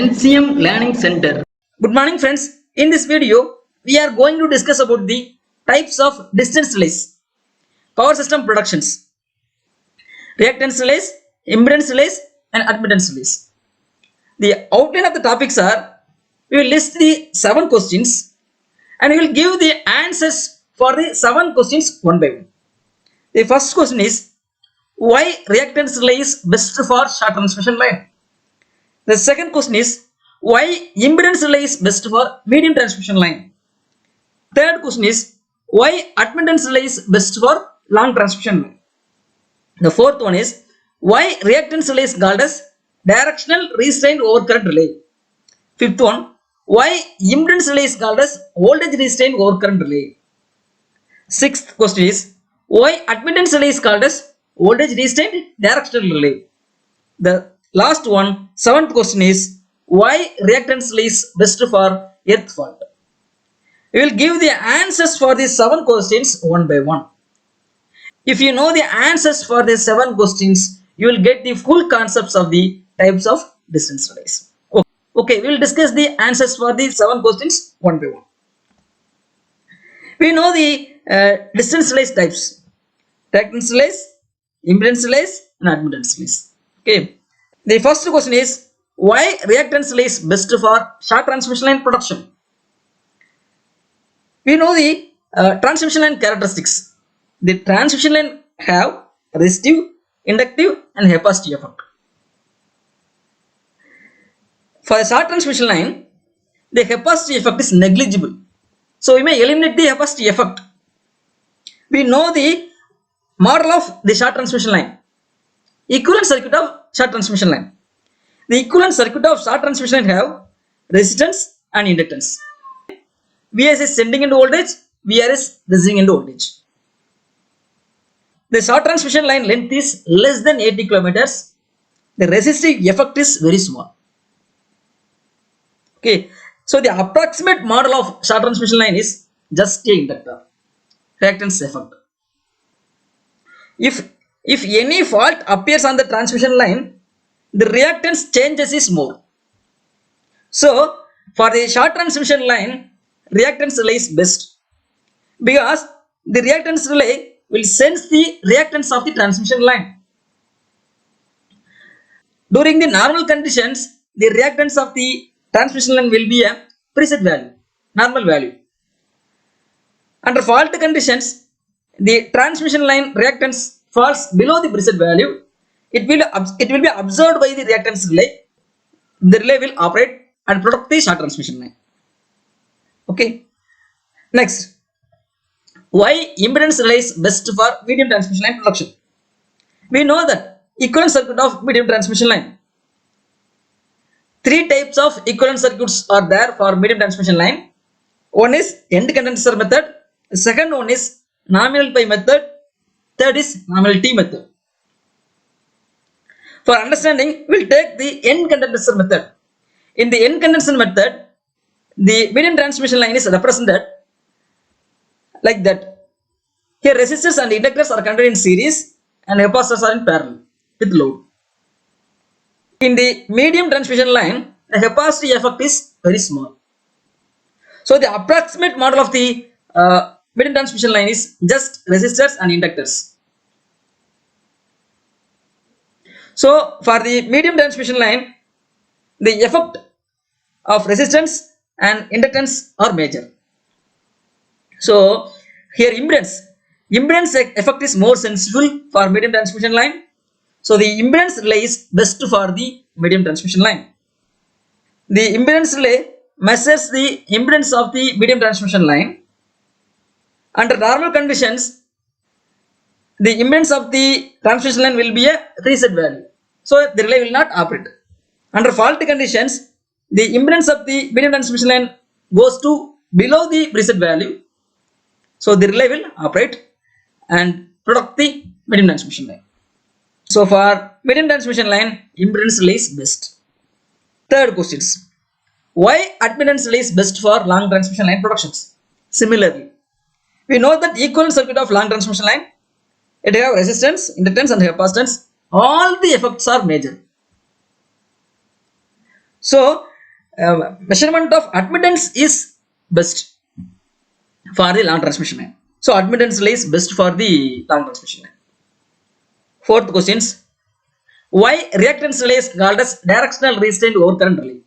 NCM Learning Center. Good morning friends. In this video, we are going to discuss about the types of distance relays, power system productions, reactance relays, impedance relays and admittance relays. The outline of the topics are, we will list the 7 questions and we will give the answers for the 7 questions one by one. The first question is, why reactance relay is best for short transmission line? The second question is, why impedance relay is best for medium transmission line? Third question is, why admittance relay is best for long transmission line? The fourth one is, why reactance relay is called as directional restrained overcurrent relay? Fifth one, why impedance relay is called as voltage restrained overcurrent relay? Sixth question is, why admittance relay is called as voltage restrained directional relay? The last one, 7th question is, why reactance relay is best for earth fault? We will give the answers for these 7 questions one by one. If you know the answers for these 7 questions, you will get the full concepts of the types of distance relays. Okay, we will discuss the answers for these 7 questions one by one. We know the distance relays types: reactance relays, impedance relays and admittance relays. Okay. The first question is, why reactance relay is best for short transmission line production? We know the transmission line characteristics. The transmission line have resistive, inductive and capacitive effect. For the short transmission line, the capacitive effect is negligible. So we may eliminate the capacitive effect. We know the model of the short transmission line. Equivalent circuit of short transmission line. The equivalent circuit of short transmission line have resistance and inductance. Vs is sending end voltage, Vr is receiving end voltage. The short transmission line length is less than 80 kilometers. The resistive effect is very small. Okay, so the approximate model of short transmission line is just a inductor, reactance effect. If any fault appears on the transmission line, the reactance changes is more. So for the short transmission line, reactance relay is best because the reactance relay will sense the reactance of the transmission line. During the normal conditions, the reactance of the transmission line will be a preset value, normal value. Under fault conditions, the transmission line reactance falls below the preset value. It will be observed by the reactance relay. The relay will operate and produce the short transmission line. Okay. Next, why impedance relay is best for medium transmission line production? We know that equivalent circuit of medium transmission line. 3 types of equivalent circuits are there for medium transmission line. One is end condenser method. The second one is nominal pi method. Third is nominal T method. For understanding, we will take the end condenser method. In the end condenser method, the medium transmission line is represented like that. Here resistors and inductors are connected in series and capacitors are in parallel with load. In the medium transmission line, the capacitive effect is very small. So the approximate model of the medium transmission line is just resistors and inductors. So for the medium transmission line, the effect of resistance and inductance are major. So here impedance effect is more sensible for medium transmission line. So the impedance relay is best for the medium transmission line. The impedance relay measures the impedance of the medium transmission line. Under normal conditions, the impedance of the transmission line will be a preset value. So the relay will not operate. Under fault conditions, the impedance of the medium transmission line goes to below the preset value. So the relay will operate and produce the medium transmission line. So for medium transmission line, impedance relay is best. Third questions. Why admittance relay is best for long transmission line productions? Similarly, we know that equivalent circuit of long transmission line, it have resistance, inductance and capacitance. All the effects are major. So measurement of admittance is best for the long transmission line. So admittance delay is best for the long transmission line. Fourth questions, why reactance relay is called as directional restraint overcurrent relay?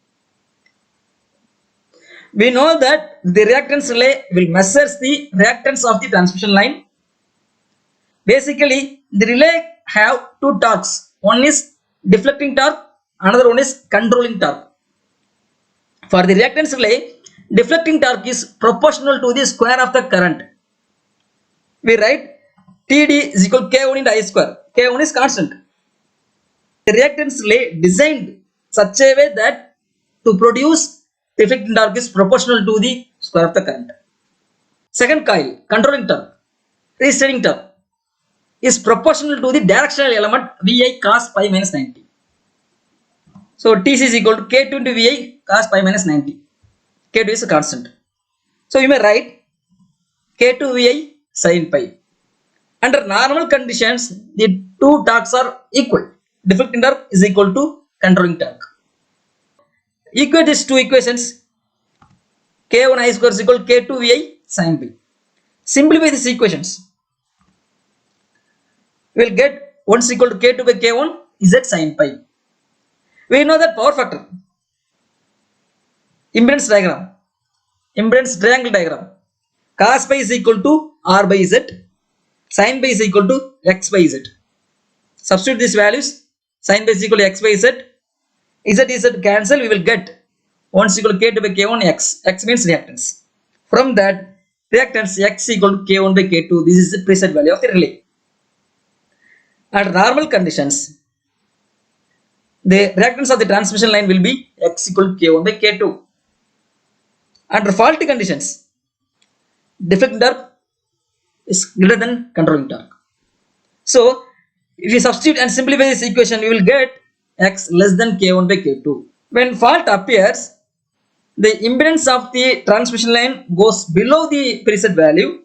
We know that the reactance relay will measures the reactance of the transmission line. Basically, the relay have two torques. One is deflecting torque, another one is controlling torque. For the reactance relay, deflecting torque is proportional to the square of the current. We write TD is equal to K1 into I square. K1 is constant. The reactance relay designed such a way that to produce deflecting torque is proportional to the square of the current. Second coil, controlling torque, restraining torque is proportional to the directional element Vi cos pi minus 90. So Tc is equal to K2 into Vi cos pi minus 90. K2 is a constant. So you may write K2 Vi sin pi. Under normal conditions, the two torques are equal. Deflecting torque is equal to controlling torque. Equate these two equations. K1 I square is equal to K2 Vi sin pi. Simplify these equations. We will get 1 is equal to K2 by K1 Z sin pi. We know that power factor. Impedance diagram. Impedance triangle diagram. Cos pi is equal to R by Z. Sin pi is equal to X by Z. Substitute these values. Sin pi is equal to X by Z. Z cancel. We will get 1 is equal to K2 by K1 X. X means reactance. From that, reactance X equal to K1 by K2. This is the preset value of the relay. Under normal conditions, the reactance of the transmission line will be X equal to K1 by K2. Under faulty conditions, deflecting torque is greater than controlling torque. So, if you substitute and simplify this equation, you will get X less than K1 by K2. When fault appears, the impedance of the transmission line goes below the preset value.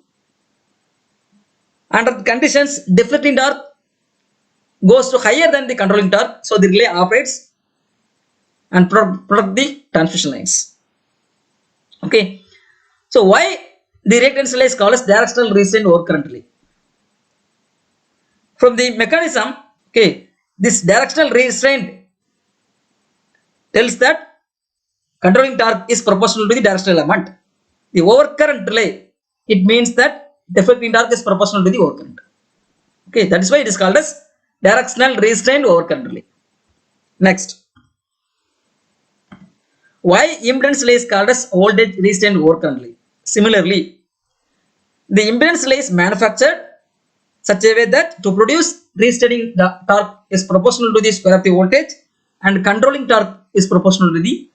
Under the conditions, deflecting torque goes to higher than the controlling torque, so the relay operates and protect the transmission lines. Okay, so why the reactance relay is called as directional restraint overcurrent relay? From the mechanism, okay, this directional restraint tells that controlling torque is proportional to the directional element. The overcurrent relay, it means that deflecting torque is proportional to the overcurrent. Okay, that is why it is called as directional restraint overcurrent relay. Next, why impedance relay is called as voltage restraint overcurrent relay? Similarly, the impedance relay is manufactured such a way that to produce restraining torque is proportional to the square of the voltage and controlling torque is proportional to the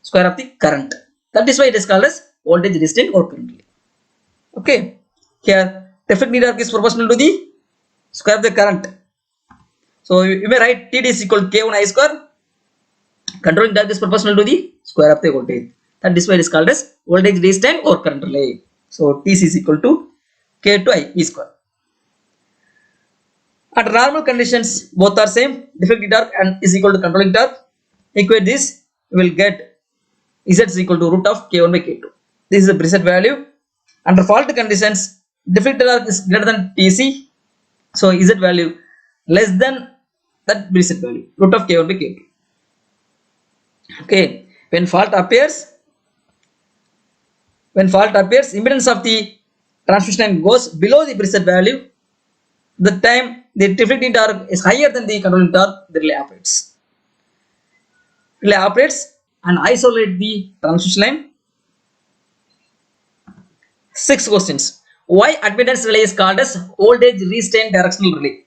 square of the current. That is why it is called as voltage restraint overcurrent relay. Okay, here deflecting torque is proportional to the square of the current. So you may write TD is equal to K1 I square. Controlling torque is proportional to the square of the voltage. That is why it is called as voltage restraint overcurrent relay. So TC is equal to K2 I E square. Under normal conditions, both are same. Deflecting torque and is equal to controlling torque. Equate this, we will get Z is equal to root of K1 by K2. This is the preset value. Under fault conditions, deflecting torque is greater than TC. So Z value less than that preset value, root of K1 by K2. Okay, when fault appears, impedance of the transmission line goes below the preset value. The time the deflecting torque is higher than the controlling torque, the relay operates. Relay operates and isolate the transmission line. 6 questions. Why admittance relay is called as voltage restraint directional relay?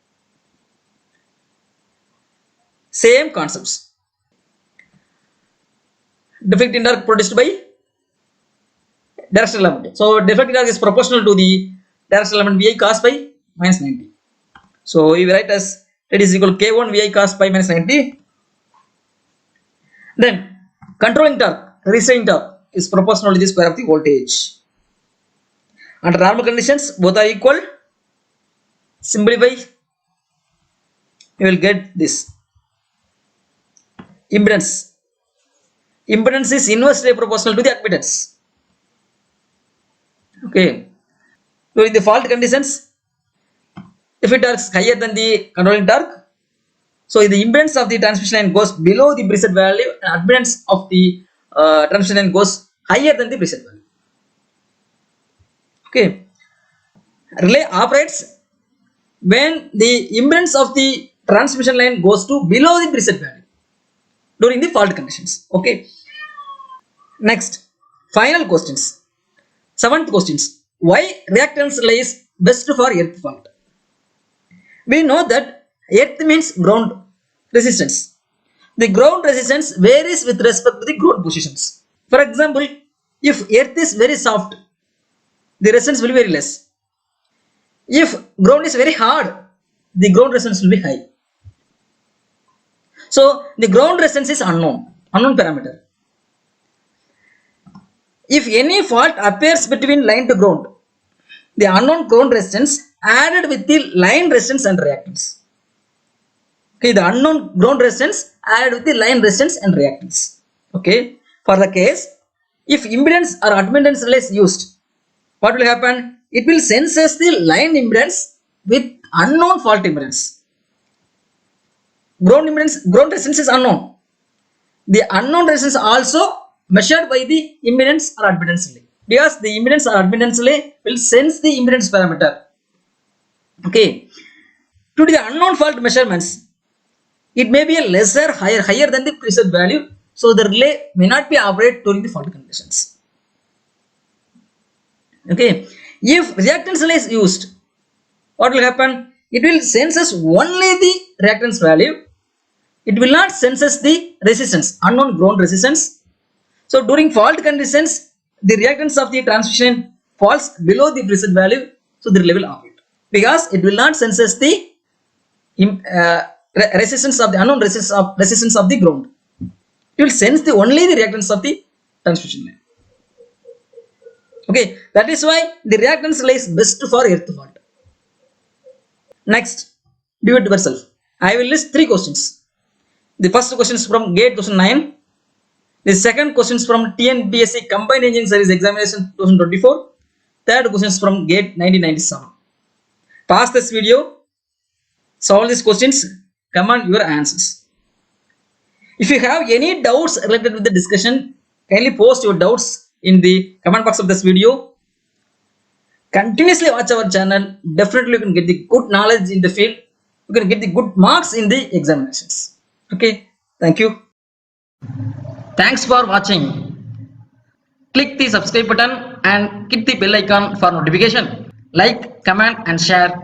Same concepts. Deflecting torque produced by directional element. So deflecting torque is proportional to the directional element Vi cos pi minus 90. So we write as it is equal to K1 Vi cos pi minus 90. Then controlling torque, restraining torque is proportional to the square of the voltage. Under normal conditions, both are equal. Simplify, you will get this. Impedance impedance is inversely proportional to the admittance. Okay. During the fault conditions, if it is higher than the controlling torque, so the impedance of the transmission line goes below the preset value and admittance of the transmission line goes higher than the preset value. Okay. Relay operates when the impedance of the transmission line goes to below the preset value during the fault conditions. Okay. Next, final questions. Seventh questions. Why reactance relay is best for earth fault? We know that earth means ground resistance. The ground resistance varies with respect to the ground positions. For example, if earth is very soft, the resistance will be very less. If ground is very hard, the ground resistance will be high. So the ground resistance is unknown parameter. If any fault appears between line to ground, the unknown ground resistance added with the line resistance and reactance. Okay, the unknown ground resistance added with the line resistance and reactance. Okay, for the case if impedance or admittance relay is used, what will happen? It will sense the line impedance with unknown fault impedance. Ground resistance is unknown. The unknown resistance also measured by the impedance or admittance relay, because the impedance or admittance relay will sense the impedance parameter. Okay, due to the unknown fault measurements, it may be a lesser higher than the preset value, so the relay may not be operated during the fault conditions. Okay, if reactance relay is used, what will happen? It will senses only the reactance value. It will not senses the resistance, unknown ground resistance. So during fault conditions, the reactance of the transmission falls below the preset value, so the relay will operate, because it will not senses the resistance of the unknown resistance of the ground. It will sense only the reactance of the transmission line. Okay, that is why the reactance relay is best for earth fault. Next, do it yourself. I will list 3 questions. The first question is from GATE 2009. The second question is from TNBSC Combined Engineering Service Examination 2024. Third question is from GATE 1997. Pause this video, solve these questions, comment your answers. If you have any doubts related with the discussion, kindly post your doubts in the comment box of this video. Continuously watch our channel. Definitely you can get the good knowledge in the field. You can get the good marks in the examinations. Okay, thank you. Thanks for watching. Click the subscribe button and click the bell icon for notification. Like, comment and share.